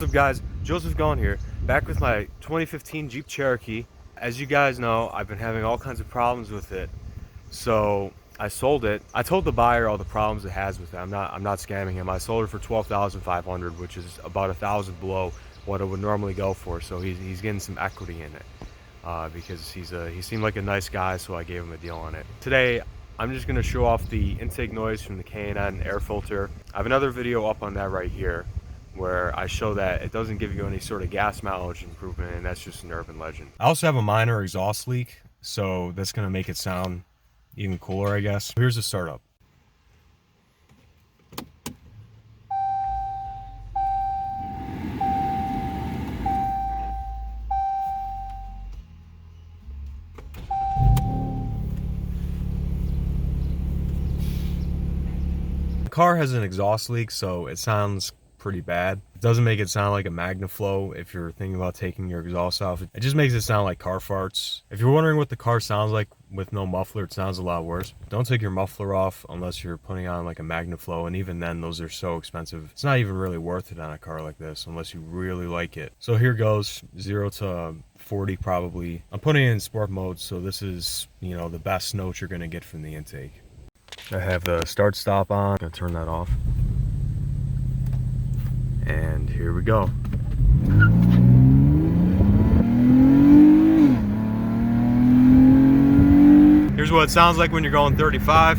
What's up guys, Joseph Gone here, back with my 2015 Jeep Cherokee. As you guys know, I've been having all kinds of problems with it, so I sold it. I told the buyer all the problems it has with it. I'm not scamming him. I sold it for $12,500, which is about $1,000 below what it would normally go for. So he's getting some equity in it because he seemed like a nice guy, so I gave him a deal on it. Today, I'm just going to show off the intake noise from the K&N air filter. I have another video up on that right here, where I show that it doesn't give you any sort of gas mileage improvement, and that's just an urban legend. I also have a minor exhaust leak, so that's going to make it sound even cooler, I guess. Here's the startup. The car has an exhaust leak, so it sounds pretty bad. It doesn't make it sound like a MagnaFlow if you're thinking about taking your exhaust off. It just makes it sound like car farts. If you're wondering what the car sounds like with no muffler, it sounds a lot worse. Don't take your muffler off unless you're putting on like a MagnaFlow, and even then those are so expensive. It's not even really worth it on a car like this unless you really like it. So here goes 0 to 40 probably. I'm putting it in sport mode, so this is, you know, the best note you're gonna get from the intake. I have the start stop on. I'm gonna turn that off. And here we go. Here's what it sounds like when you're going 35.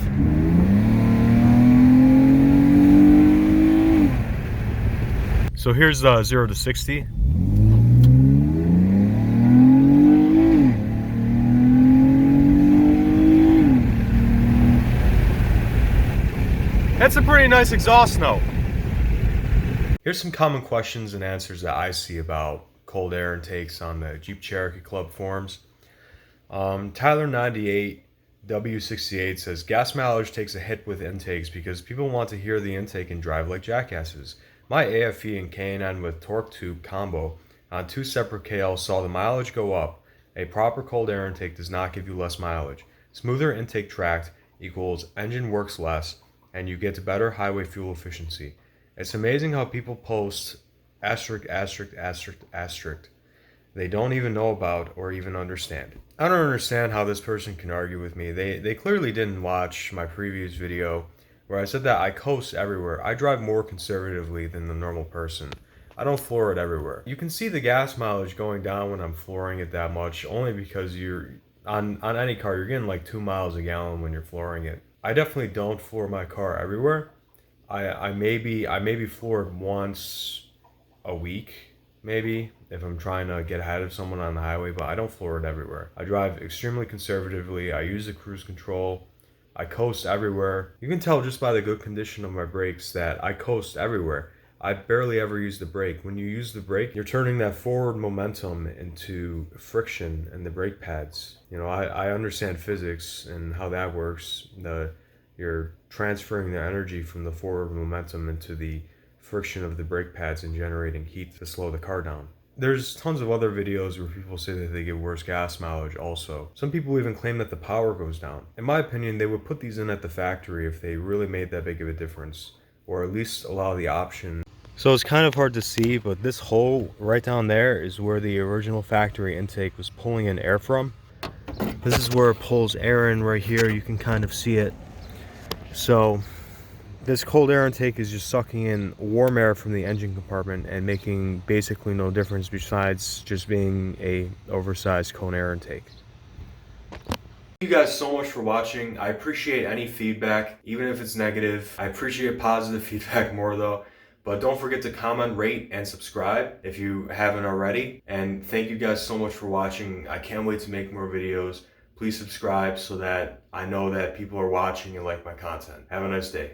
So here's 0 to 60. That's a pretty nice exhaust note. Here's some common questions and answers that I see about cold air intakes on the Jeep Cherokee Club forums. Tyler98 W68 says, gas mileage takes a hit with intakes because people want to hear the intake and drive like jackasses. My AFE and K&N with torque tube combo on 2 separate KLs saw the mileage go up. A proper cold air intake does not give you less mileage. Smoother intake tract equals engine works less, and you get to better highway fuel efficiency. It's amazing how people post asterisk, asterisk, asterisk, asterisk they don't even know about or even understand. I don't understand how this person can argue with me. They clearly didn't watch my previous video where I said that I coast everywhere. I drive more conservatively than the normal person. I don't floor it everywhere. You can see the gas mileage going down when I'm flooring it that much, only because you're on any car, you're getting like 2 miles a gallon when you're flooring it. I definitely don't floor my car everywhere. I maybe floor it once a week, maybe, if I'm trying to get ahead of someone on the highway, but I don't floor it everywhere. I drive extremely conservatively. I use the cruise control. I coast everywhere. You can tell just by the good condition of my brakes that I coast everywhere. I barely ever use the brake. When you use the brake, you're turning that forward momentum into friction in the brake pads. You know, I understand physics and how that works. You're transferring the energy from the forward momentum into the friction of the brake pads and generating heat to slow the car down. There's tons of other videos where people say that they get worse gas mileage also. Some people even claim that the power goes down. In my opinion, they would put these in at the factory if they really made that big of a difference, or at least allow the option. So it's kind of hard to see, but this hole right down there is where the original factory intake was pulling in air from. This is where it pulls air in right here. You can kind of see it. So this cold air intake is just sucking in warm air from the engine compartment and making basically no difference besides just being a oversized cone air intake. Thank you guys so much for watching. I appreciate any feedback, even if it's negative. I appreciate positive feedback more though. But don't forget to comment, rate, and subscribe if you haven't already. And thank you guys so much for watching. I can't wait to make more videos. Please subscribe so that I know that people are watching and like my content. Have a nice day.